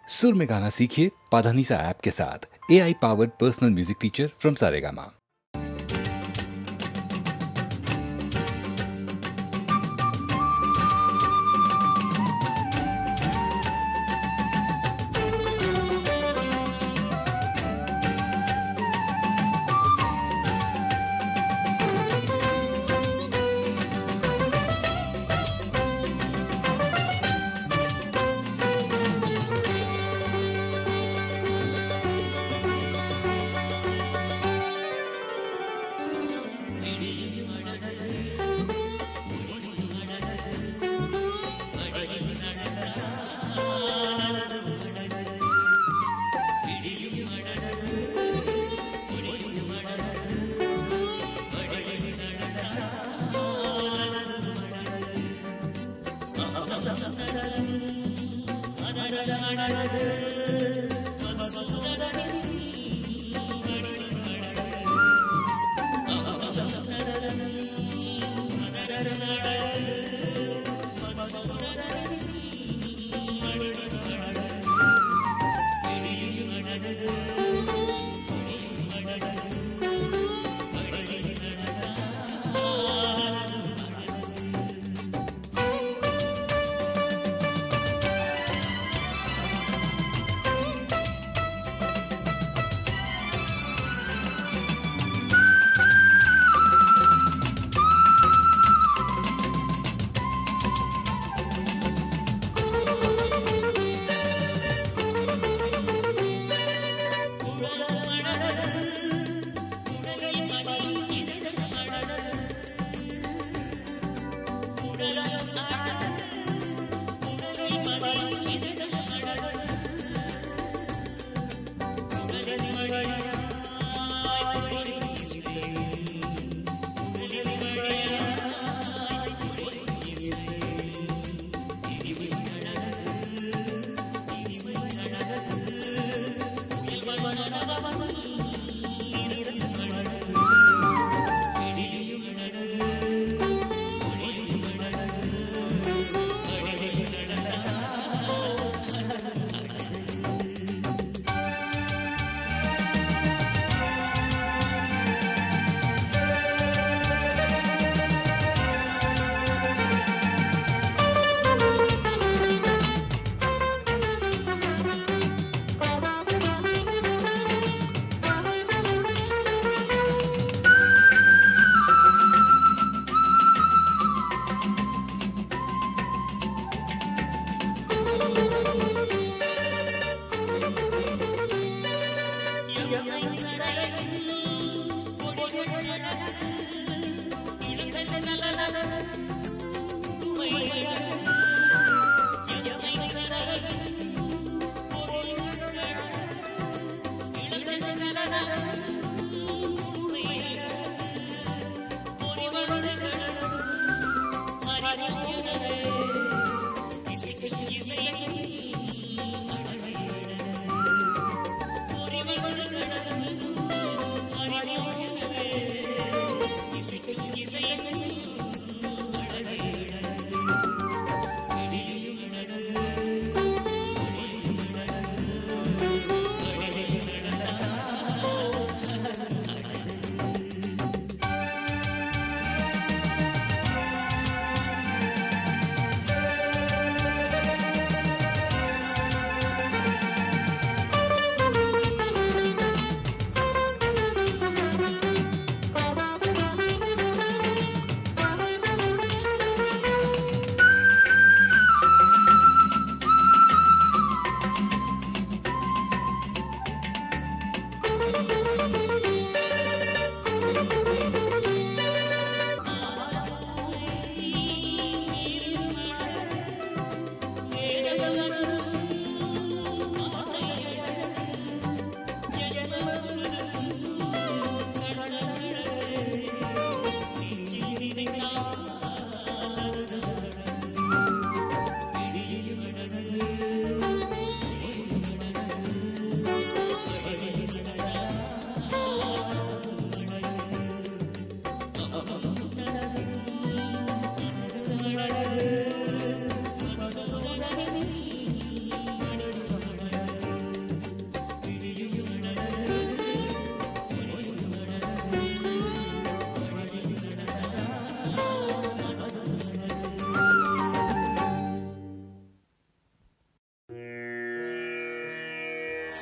सुर में गाना सीखिए पाधानीसा ऐप के साथ। AI powered personal music teacher from Saregama.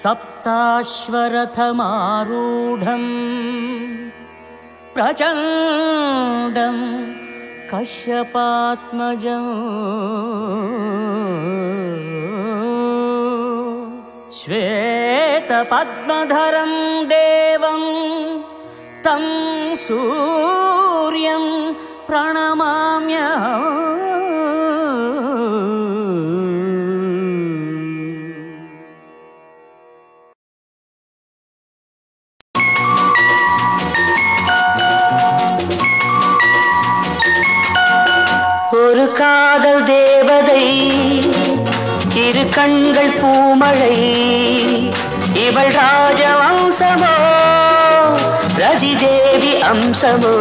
सप्ताश्वरथमारूढं प्रचण्डं कश्यपात्मजं श्वेतपद्मधरं देवं तं सूर्यं प्रणमाम्यहम्। ஒரு காதல் தேவதை, இரு கண்கள் பூமழை, இவள் ராஜவம்சமோ ரதி தேவி அம்சமோ?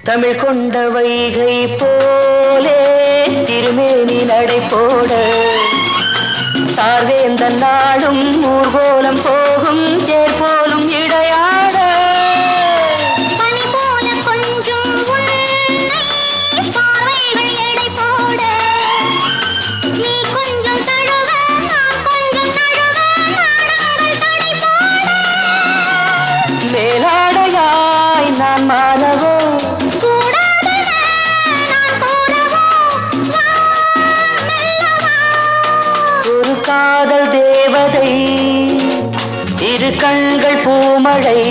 தமிழ் கொண்ட வைகை போலே திருமேனி நடை போட, சார்வேந்த நாடும் ஊர்கோலம் போகும் தேர் போலும் இடையாட, பனி போல கொஞ்சம் பார்வைகள் எடை போட, நீ கொஞ்சம் தழுவ நான் கொஞ்சம் தழுவ நாடங்கள் தடை போட, மேலாடையாய் நான் மாறவோ காதல் தேவதை, இரு கண்கள் பூமழை,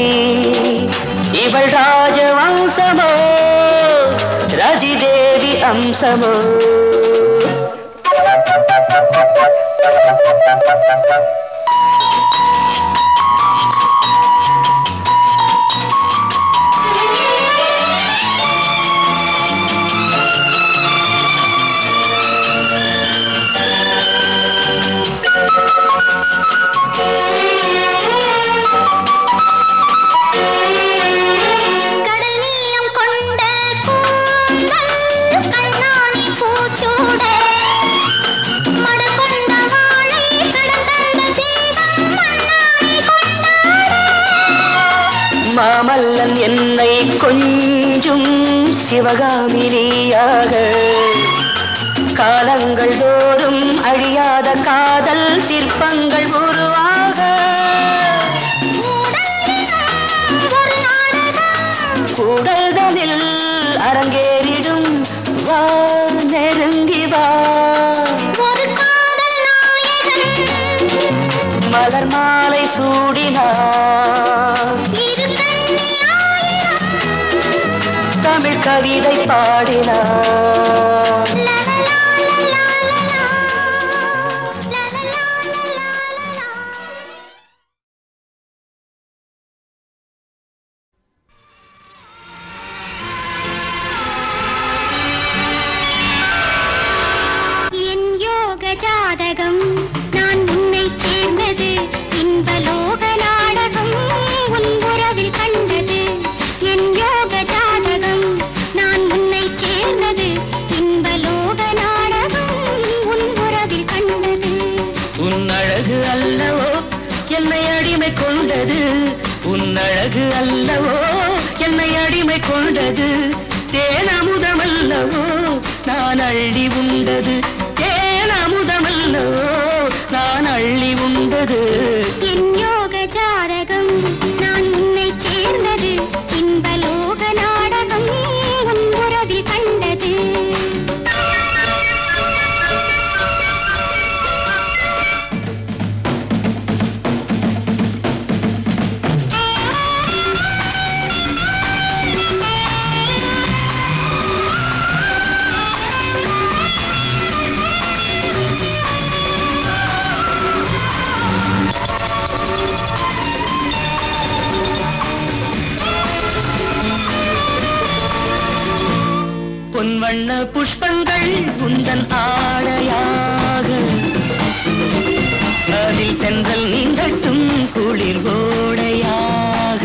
இவள் ராஜவம்சமோ ரதி தேவி அம்சமோ? மாமல்லன் என்னை கொஞ்சும் சிவகாமினியாக, காலங்கள் தோறும் அழியாத காதல் சிற்பங்கள் உருவாக, கூடல்களில் அரங்கேறிடும் வா நெருங்கி வா, மலர் மாலை சூடினார், தமிழ் கவிதை பாடினார். என் யோக ஜாதகம் நான் உன்னை சேர்ந்தது, இன்பலோக நாடகம் உன் உறவில் கண்டது. என் யோக ஜாதகம் நான் உன்னை சேர்ந்தது, இன்பலோக நாடகம் உன் உறவில் கண்டது. உன் அழகு அல்லவோ என்னை அடிமை கொண்டது, உன் அழகு அல்லவோ என்னை அடிமை கொண்டது, தேனமுதமல்லவோ நான் அள்ளி உண்டது, தேனமுதமல்லவோ நான் அள்ளி உண்டது. என் யோக ஜாதகம் நான் உன்னை சேர்ந்தது, இன்பலோக நாடகம் உன் உறவில் கண்டது. பொன் வண்ண புஷ்பங்கள் உந்தன் ஆடையாக அதில் தென்றல் நீந்தட்டும் குளிர் ஓடையாக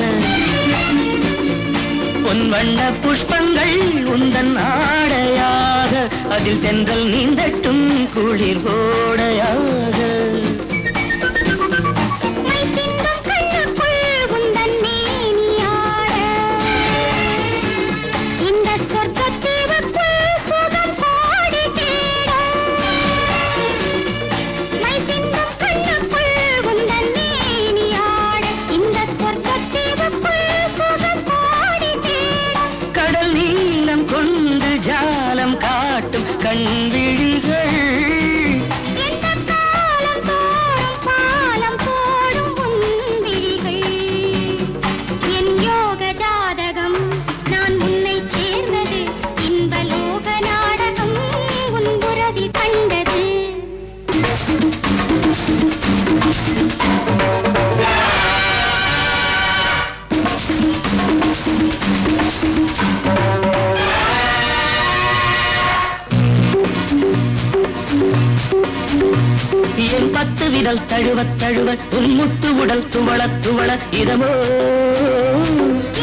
பொன் வண்ண புஷ்பங்கள் உந்தன் ஆடையாக அதில் தென்றல் நீந்தட்டும் குளிர் ஓடையாக கண்விழிகள் பாலம் போடும் உன்விழிகள் என் யோக ஜாதகம் நான் உன்னை சேர்ந்தது இன்பலோக நாடகம் உன் உறவில் கண்டது என் 10 விரல் தழுவ தழுவ உன் முத்து உடல் துவள துவள இதமோ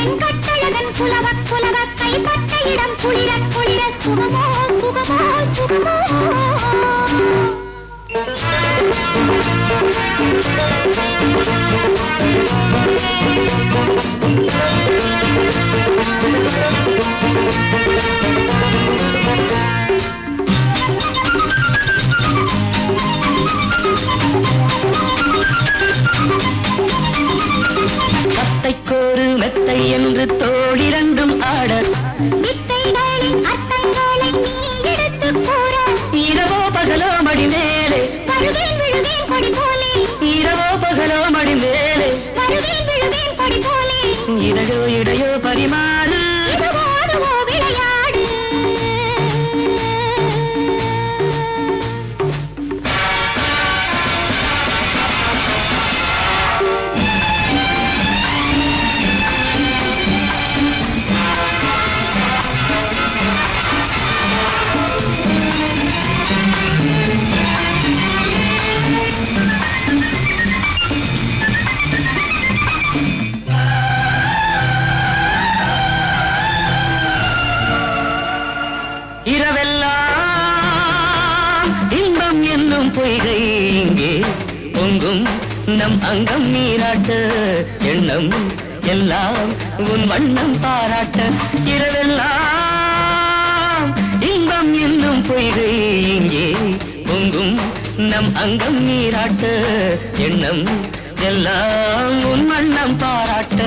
என் கட்டழகன் புலவ புலவ கைப்பட்ட இடம் குளிர குளிர சுகமோ சுகமோ சுகமோ அத்தைக்கோரு மெத்தை என்று தோழிரண்டும் ஆட வித்தைகளின் அர்த்தங்களை நீ எடுத்து கூற இரவோ பகலோ மடி மேலே வருவேன் விழுவேன் கொடி போலே இரவோ பகலோ மடி மேலே வருவேன் விழுவேன் கொடி போலே இதழோ இடையோ பரிமாறு இதுவோ அதுவோ விளையாடு இரவெல்லாம் இன்பம் என்னும் பொய்கை இங்கே பொங்கும் நம் அங்கம் நீராட்ட எண்ணம் எல்லாம் உன் வண்ணம் பாராட்ட இரவெல்லாம் இன்பம் என்னும் பொய்கை இங்கே பொங்கும் நம் அங்கம் நீராட்ட எண்ணம் எல்லாம் உன் வண்ணம் பாராட்ட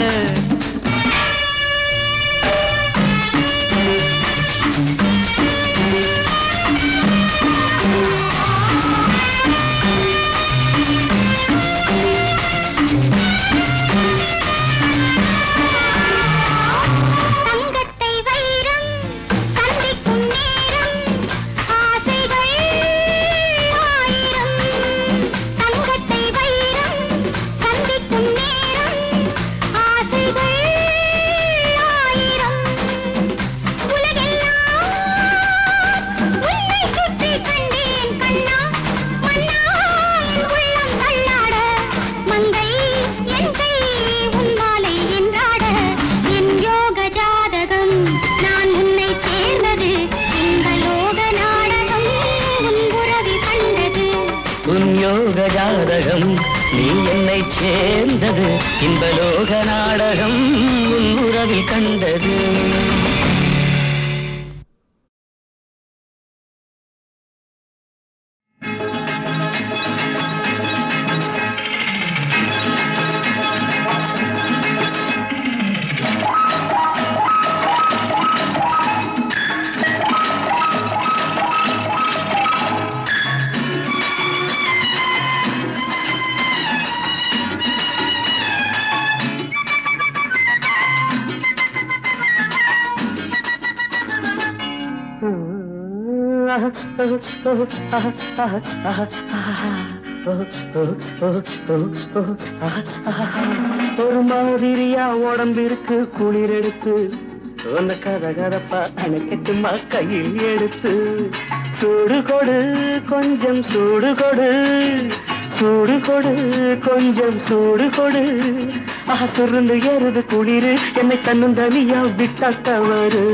ஜாதகம் நீ என்னை சேர்ந்தது இன்பலோக நாடகம் உன் உறவில் கண்டது ஒரு மாதிரியா உடம்பிற்கு குளிர் எடுத்து உன்னை கதகதப்பா அணைக்கட்டுமா கையில் எடுத்து சூடு கொடு கொஞ்சம் சூடு கொடு சூடு கொடு கொஞ்சம் சூடு கொடு சுருந்து ஏறுது குளிரு என்னை தன்னும் தனியா விட்டா தவறு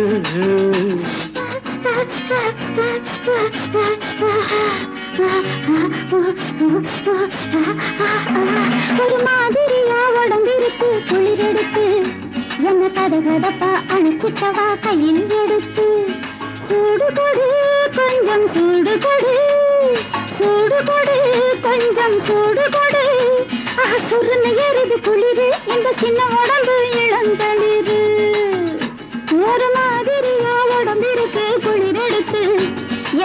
ஒரு மாதிரியா உடம்பிருக்கு குளிரெடுத்து என்ன கதகதப்பா அணைச்சிட்டவா கையில் எடுத்து சூடு கொடு கொஞ்சம் சூடு கொடு சூடு கொடு கொஞ்சம் சூடு கொடு சுருன்னு ஏறுது குளிரு இந்த சின்ன உடம்பு இளந்தளிரு ஒரு மாதிரியா உடம்பிருக்கு குளிரெடுத்து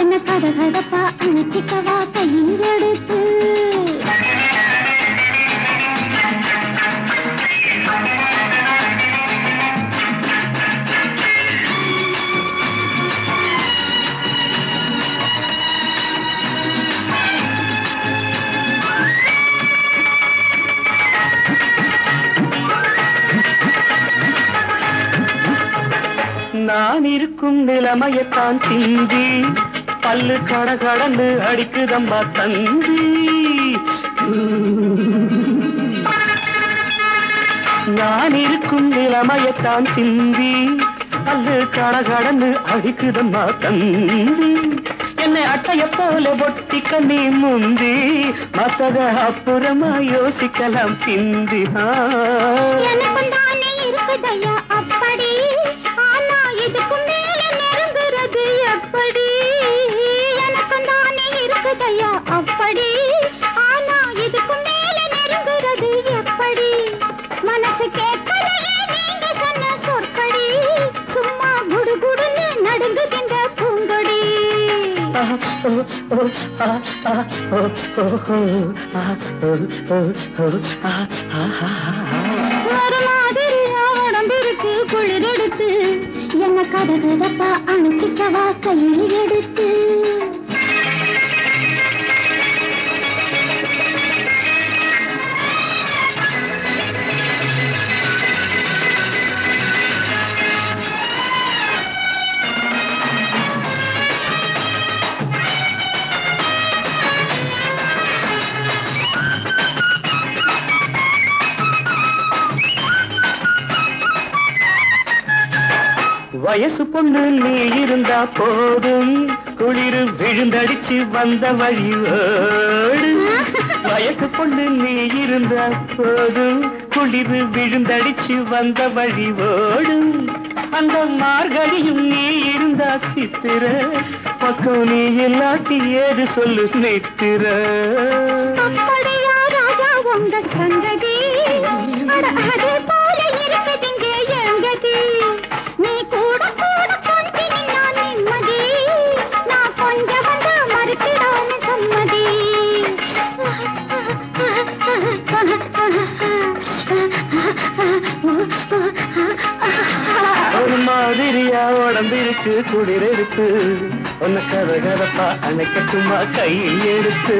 என்ன கதகதப்பா அணைச்சிட்டவா கையில் எடுத்து நான் இருக்கும் நிலைமையத்தான் சிந்தி பல்லு கடகடந்து அடிக்குதம்மா தந்தி நான் இருக்கும் நிலைமையத்தான் சிந்தி பல்லு கடகடந்து அடிக்குதம்மா தந்தி என்னை அட்டைய போல பொட்டிக்க நீ முந்தி மத்தத அப்புறமா யோசிக்கலாம் பிந்தி எனக்கும் தானே இருக்குதையா அப்படி இதுக்கும் மேல நெருங்குறது எப்படி எனக்கும் தானே இருக்குதையா அப்படி ஆனா இதுக்கும் மேல நெருங்குறது எப்படி மனசு கேட்கலையே நீங்க சொன்ன சொற்படி சும்மா குடுகுடுன்னு நடுங்குகின்ற பூங்கொடி ஒரு மாதிரியா உடம்பிருக்கு குளிரெடுத்து என்ன கதகதப்பா அணைச்சிக்கவா கையில் எடுத்து வயசு பொண்ணு நீ இருந்தா போதும் குளிரு விழுந்தடிச்சு வந்த வழியோடு வயசு பொண்ணு நீ இருந்தா போதும் குளிரு விழுந்தடிச்சு வந்த வழியோடும் அந்த மார்கழியும் நீ இருந்தா சித்திர பக்கம் நீ இல்லாட்டி ஏது சொல்லு நித்திர அப்படியா ராஜா உங்க சங்கதி அதே போல இருக்குதுங்க எங்கதி நீ கூட கூட கொண்டு நின்னா நிம்மதி நான் கொஞ்சம் வந்து மறுக்கிறான்னு சம்மதி ஒரு மாதிரியா உடம்பிருக்கு குளிரெடுத்து உன்னை கதகதப்பா அணைக்கட்டுமா கையில் எடுத்து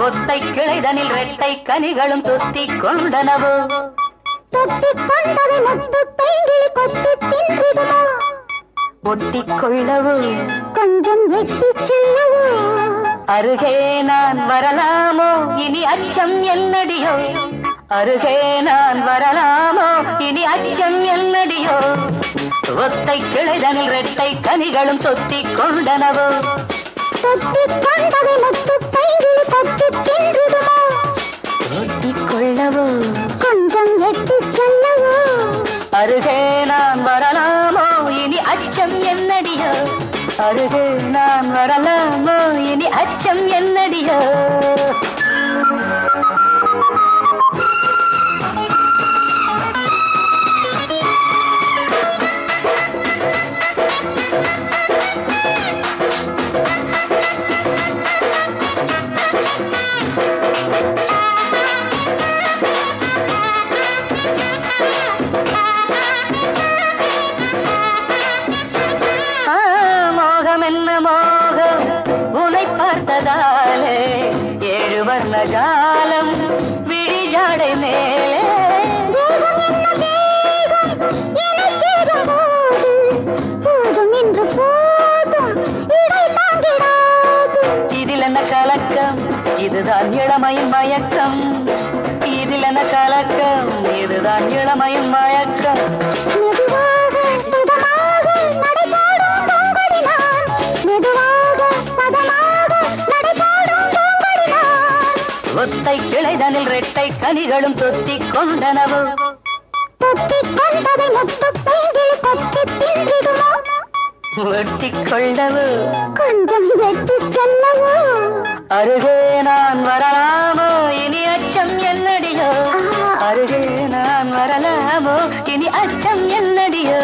ஒத்தை கிளைதனில் ரெட்டை கனிகளும் தொத்திக் கொண்டனவோ தொத்திக் கொண்டவை முத்து பைங்கில் கொத்தி தின்றிடுமோ ஒட்டிக் கொள்ளவோ கொஞ்சம் எட்டிச் செல்லவோ அருகே நான் வரலாமோ இனி அச்சம் என்னடியோ அருகே நான் வரலாமோ இனி அச்சம் என்னடியோ ஒத்தை கிளைதனில் ரெட்டை கனிகளும் தொத்திக் கொண்டனவோ தொத்திக் கொண்டவை முத்து பைங்கில் கொத்தி தின்றிடுமோ ஒட்டிக் கொள்ளவோ கொஞ்சம் எட்டிச் செல்லவோ அருகே நான் வரலாமோ இனி அச்சம் என்னடியோ அருகே நான் வரலாமோ இனி அச்சம் என்னடியோ ஜாலம் விழிஜாடை மேலே இதில் என்ன கலக்கம் இதுதான் இளமையின் மயக்கம் இதில் என்ன கலக்கம் இதுதான் இளமையின் மயக்கம் ஒத்தை கிளைதனில் ரெட்டை கனிகளும் தொத்திக் கொண்டனவோ வெட்டிக் கொள்ளவோ கொஞ்சம் வெட்டி செல்லவோ அருகே நான் வரலாமோ இனி அச்சம் என்னடியோ அருகே நான் வரலாமோ இனி அச்சம் என்னடியோ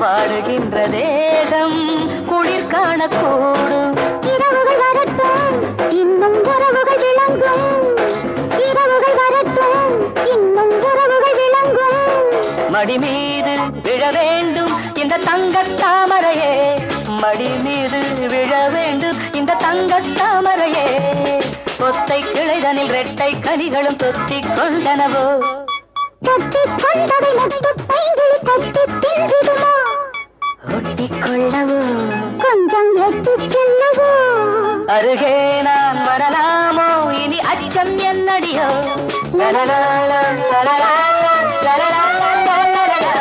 வாடுகின்ற தேகம் குளிர் காணக்கூடும் இரவுகள் வரட்டும் இன்னும் உறவுகள் விளங்கும் இரவுகள் வரட்டும் இன்னும் உறவுகள் விளங்கும் மடி மீது விழ வேண்டும் இந்த தங்கத் தாமரையே மடி மீது விழ வேண்டும் இந்த தங்கத் தாமரையே ஒத்தை கிளைதனில் ரெட்டை கனிகளும் தொத்திக் கொண்டனவோ தொட்டிக் கொண்டதை முத்து பைங்கிளி கொத்தி தின்றிடுமோ ஒட்டிக் கொள்ளவோ கொஞ்சம் எட்டிச் செல்லவோ அருகே நான் வரலாமோ இனி அச்சம் என்னடியோ லலலாலா, லலலாலா, லலலாலா, லலலாலா.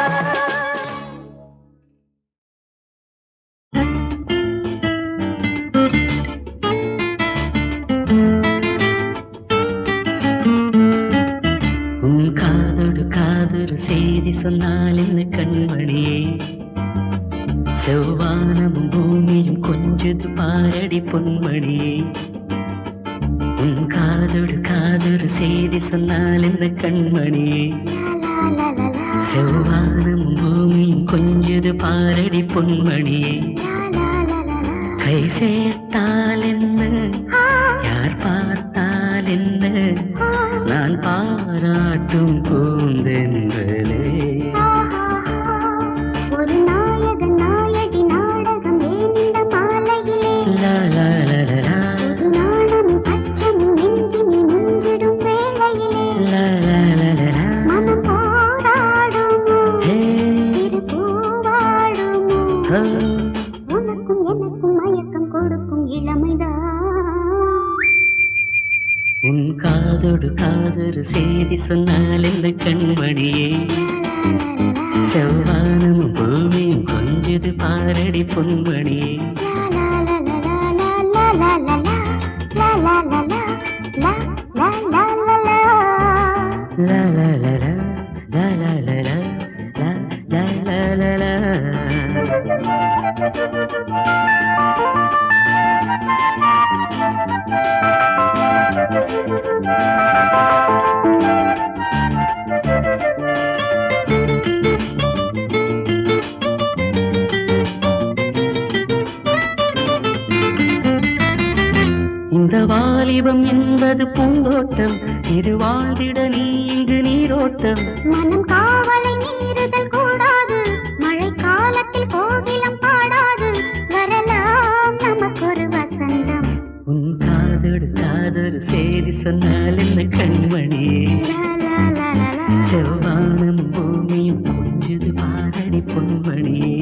உன் காதோடு காதொரு செய்தி சொன்னால் என்ன கண்மணியே செவ்வானமும் பூமியும் கொஞ்சது பாரடி பொன்மணியே உன் காதோடு காதொரு செய்தி சொன்னால் என்ன கண்மணியே செவ்வானமும் பூமியும் கொஞ்சது பாரடி பொன்மணியே கை சேர்த்தால் என்ன யார் பார்த்தால் என்ன நான் பாராட்டும் பூந்தென்றலே ஒரு நாயகன் நாயகி நாடகம் ஏனிட மாலையிலே லலலலலா, ஒரு நாணமும் அச்சமும் நெஞ்சினை நுஞ்சிடும் வேளையிலே லலலலலா. மனம் போராடுமோ ஹே, திரு பூவாடுமோ ஹோ. உனக்கும் எனக்கும் மயக்கம் கொடுக்கும் இளமைதான் உன் காதோடு காதொரு செய்தி சொன்னால் இந்த கண்மணியே செவ்வானமும் பூமியும் கொஞ்சது பாரடி பொன்மணியே லலலலா, லலலலா, லலலலா. இந்த வாலிபம் என்பது பூந்தோட்டம் இது வாழ்ந்திட நீ இங்கு நீரோட்டம் மனம் காவலை மீறுதல் கூடாது மழை காலத்தில் கோகிலம் பாடாது வரலாம் நமக்கொரு வசந்தம் உன் காதோடு காதொரு செய்தி சொன்னால் என்ன கண்மணியே செவ்வானம் பூமியும் கொஞ்சது பாரடி பொன்மணியே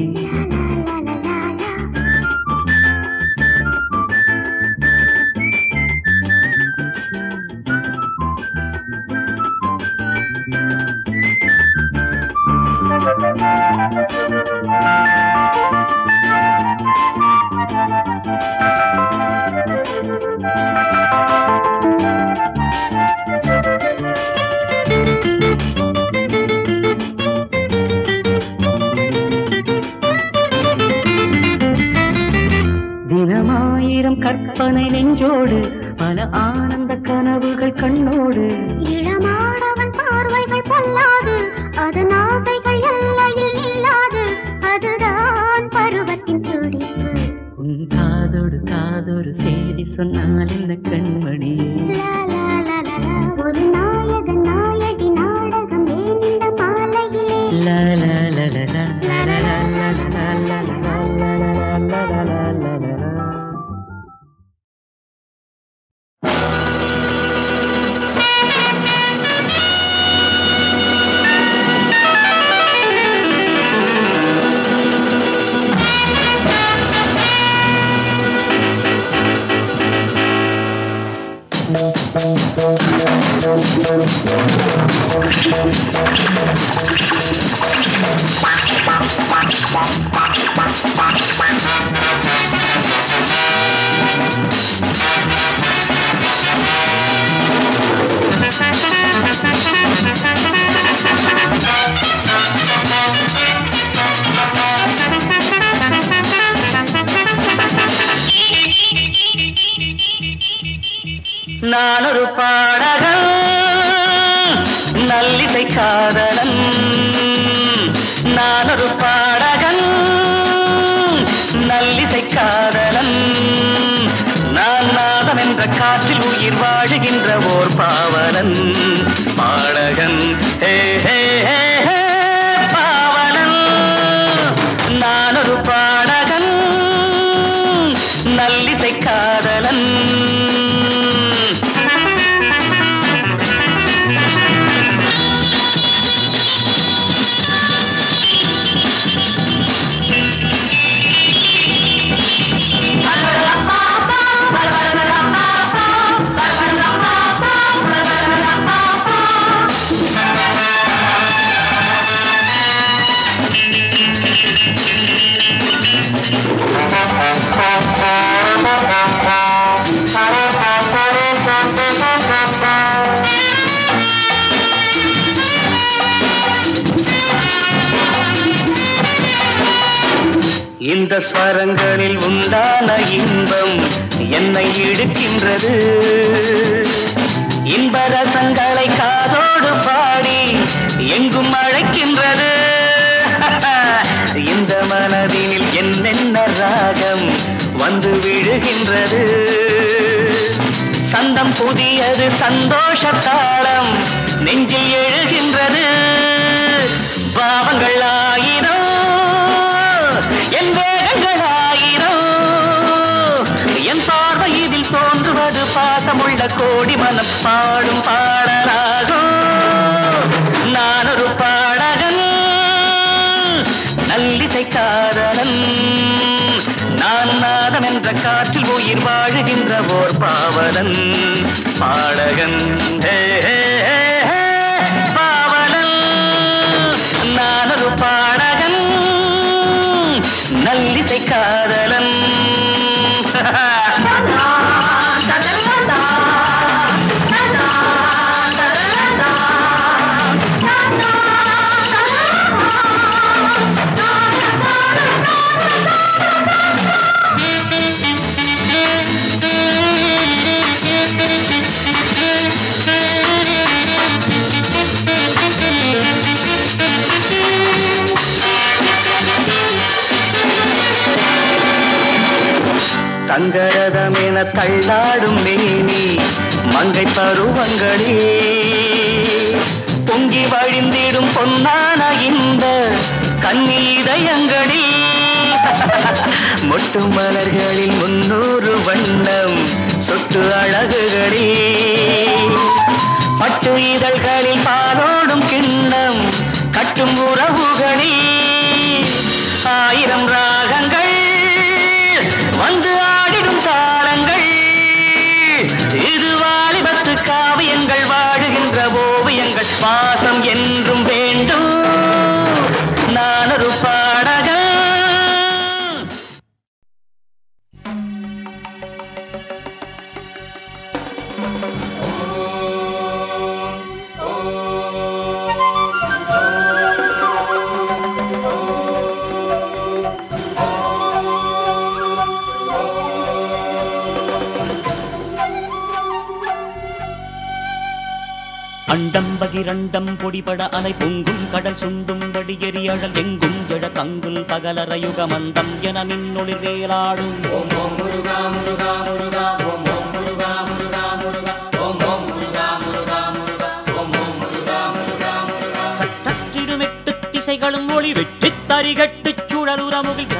ஆயிரம் கற்பனை நெஞ்சோடு பல ஆனந்த கனவுகள் கண்ணோடு இளமாடவன் பார்வைகள் பொல்லாது அதன் ஆசைகள் எல்லையில் நில்லாது அதுதான் பருவத்தின் துடிப்பு உன் காதோடு காதோடு செய்தி சொன்னால் இந்த கண்மணி ஒரு நாயகன் நாயகி நாடகம் ஏன் இந்த மாலையிலே நான் ஒரு பாடகன் நல்லிசை காதலன் நான் ஒரு பாடகன் நல்லிசை காதலன் நான் நாதம் என்ற காற்றில் உயிர் வாழுகின்ற ஓர் பாவலன் பாடகன் ஹே ஹே ஹே ஹே பாவலன் நான் ஒரு பாடகன் நல்லிசை காதலன் இந்த ஸ்வரங்களில் உண்டான இன்பம் என்னை இழுக்கின்றது இன்ப ரசங்களை காதோடு பாடி எங்கும் அழைக்கின்றது இந்த மனதினில் என்னென்ன ராகம் வந்து விழுகின்றது சந்தம் புதியது சந்தோஷ தாளம் நெஞ்சில் எழுகின்றது பாவங்கள் ஆயிரம் என் வேகங்கள் ஆயிரம் என் பார்வை இதில் தோன்றுவது பாசமுள்ள கோடி மனம் பாடும் பாடலாகும் நான் ஒரு பாடகன் நல்லிசை காதலன் நான் நாதம் என்ற காற்றில் உயிர் வாழுகின்ற ஓர் பாவலன் பாடகன் ஹே ஹே ஹே பாவலன் நான் ஒரு பாடகன் நல்லிசை காதலன் தங்கரதம் என தள்ளாடும் மேனி மங்கை பருவங்களே பொங்கி வழிந்திடும் பொன்னான இந்த கன்னி இதயங்களே மொட்டு மலர்களில் 300 வண்ணம் சொட்டு அழகுகளே பட்டு இதழ்களில் பாலோடும் கிண்ணம் கட்டும் உறவுகளே 1000 ராகங்கள் வந்து ஆடிடும் தாளங்கள் இது வாலிபத்து காவியங்கள் வாழுகின்ற ஓவியங்கள் பாசம் என்றும் வேண்டும் நான் ஒரு பாடகன் அண்டம் பகிரண்டம் பொடிபட அலை பொங்கும் கடல் சுண்டும்படி எரியழல் எங்கும் எழ கங்குல் பகலற யுகமந்தம் என மின்னொளி வேலாடும். ஓம் ஓம் முருகா முருகா முருகா ஓம் ஓம் முருகா முருகா முருகா ஓம் ஓம் முருகா முருகா முருகா ஓம் ஓம் முருகா முருகா முருகா. கற்றிடுமெட்டு திசைகளும் ஒளி வெற்றி தரிகட்டு சுழலுரமுகில்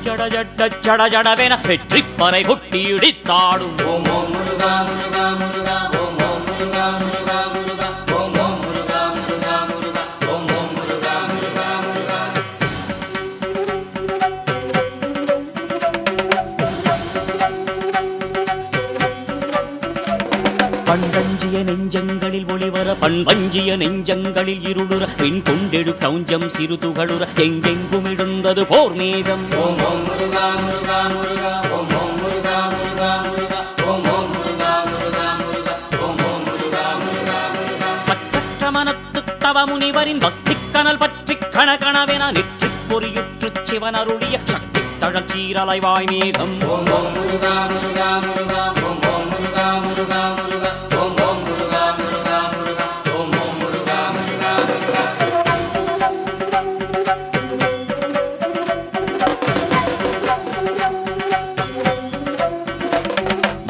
ஜட ஜட ஜட ஜடவென வெற்றி பறை கொட்டி இடித்தாடும். ஓம் ஓம் முருகா முருகா முருகா ஓம் ஓம் முருகா முருகா முருகா ஓம் ஓம் முருகா முருகா முருகா ஓம் ஓம் முருகா முருகா முருகா. பண்பஞ்சிய நெஞ்சங்களில் ஒளிவர பண்பஞ்சிய நெஞ்சங்களில் இருளுற பின் கொண்டெடு கவுஞ்சம் சிறு துகளுற எங்கெங்கும் இடந்தது போர் மேகம். ஓம் ஓம் முருகா முருகா முருகா ஓம் ஓம் முருகா முருகா முருகா ஓம் ஓம் முருகா முருகா முருகா ஓம் ஓம் முருகா முருகா முருகா. பற்றற்ற மனத்து தவ முனிவரின் பக்தி கனல் பற்றி கணகணவென நெற்றி பொறியுற்று சிவன் அருளிய சக்தி தழல் சீரலை வாய் மேகம். ஓம் ஓம் முருகா முருகா முருகா ஓம் ஓம் முருகா முருகா முருகா ஓம் ஓம் முருகா முருகா முருகா ஓம் ஓம் முருகா முருகா முருகா.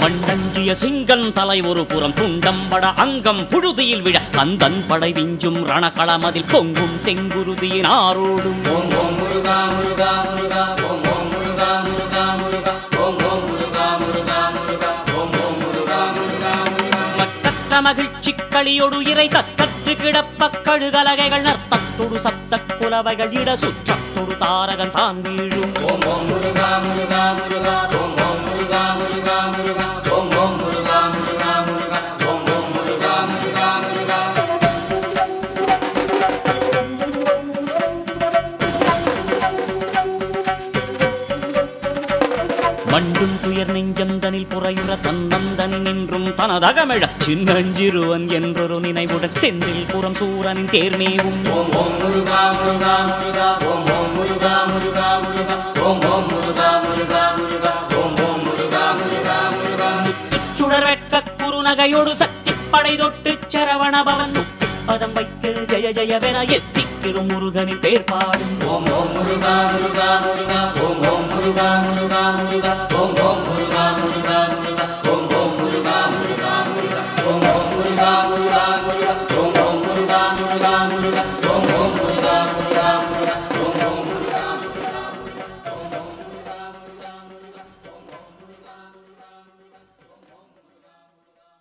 மண்ணஞ்சிய சிங்கன் தலை ஒரு புறம் துண்டம் பட அங்கம் புழுதியில் விட கந்தன் படை விஞ்சும் ரணகளமதில் பொங்கும் செங்குருதியின் ஆரோடும். ஓம் ஓம் முருகா முருகா முருகா ஓம் ஓம் முருகா முருகா முருகா ஓம் ஓம் முருகா முருகா முருகா ஓம் ஓம் முருகா முருகா முருகா. மற்றற்ற மகிழ்ச்சி களியொடு இறை தக்கற்று கிடப்ப கழுகலகைகள் நர்த்தத்தொடு சப்த குலவைகள் இட சுற்றத்தொடு தாரகன் தான் வீழும். ஓம் ஓம் முருகா முருகா முருகா ஓம் ஓம் முருகா முருகா முருகா ஓம் ஓம் முருகா முருகா முருகா ஓம் ஓம் முருகா முருகா முருகா. மண்டும் துயர் நெஞ்சந்தனில் புறையுற தன்னந்தனி நின்றும் தனதகமிழ சின்னஞ்சிறுவன் என்றொரு நினைவுடன் செந்தில் புறம் சூரனின் தேர்மேவும். ஓம் ஓம் முருகா முருகா முருகா ஓம் ஓம் முருகா முருகா முருகா ஓம் ஓம் முருகா முருகா முருகா ஓம் ஓம் முருகா முருகா முருகா. சுடர் வெட்க குறுநகையோடு சக்தி படை தொட்டு சரவண பவன் பதம் வைக்க ஜெய ஜெயவென எத்திக்கிறு முருகனின் பேர் பாடும். ஓம் ஓம் முருகா முருகா முருகா ஓம் ஓம் முருகா முருகா முருகா ஓம் ஓம் முருகா முருகா முருகா ஓம் ஓம் முருகா முருகா முருகா ஓம் ஓம் முருகா முருகா முருகா ஓம் ஓம் முருகா முருகா முருகா ஓம் ஓம் முருகா முருகா முருகா ஓம் ஓம் முருகா முருகா முருகா ஓம் ஓம் முருகா முருகா முருகா ஓம் ஓம் முருகா முருகா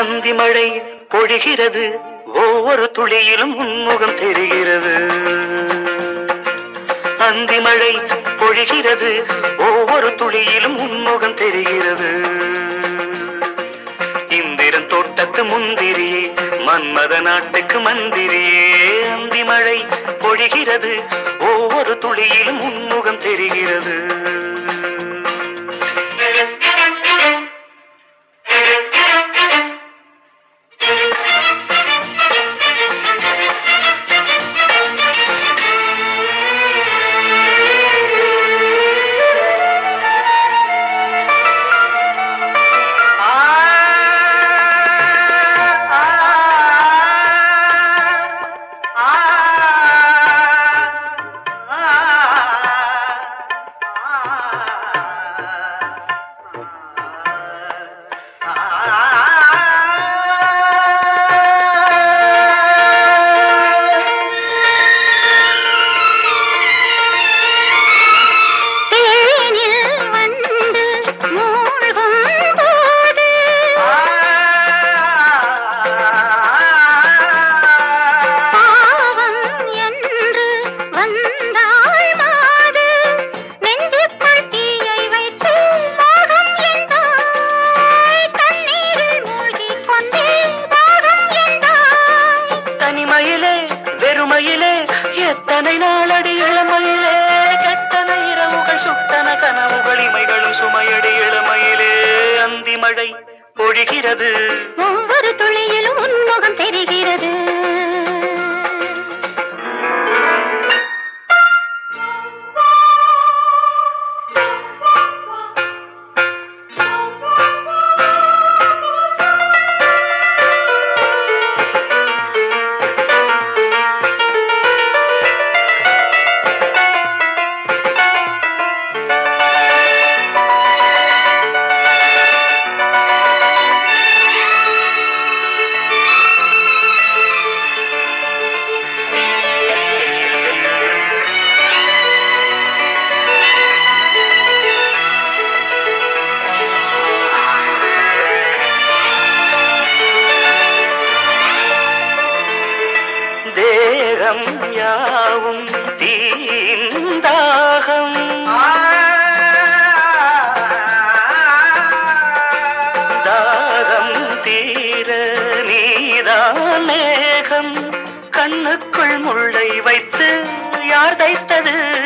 அந்தி மழை பொழிகிறது, ஒவ்வொரு துளியிலும் உன்முகம் தெரிகிறது. அந்தி மழை பொழிகிறது, ஒவ்வொரு துளியிலும் உன்முகம் தெரிகிறது. இந்திரன் தோட்டத்து முந்திரியே, மன்மத நாட்டுக்கு மந்திரியே. அந்தி மழை பொழிகிறது, ஒவ்வொரு துளியிலும் உன்முகம் தெரிகிறது. சுட்டன கனவுகள் இமைகளும் சுமையடி இளமையிலே அந்தி மழை பொழிகிறது ஒவ்வொரு துளியிலும் உன்முகம் தெரிகிறது யாவும் தீந்தாகம் தாகம் தீர நீதான் மேகம் கண்ணுக்குள் முள்ளை வைத்து யார் தைத்தது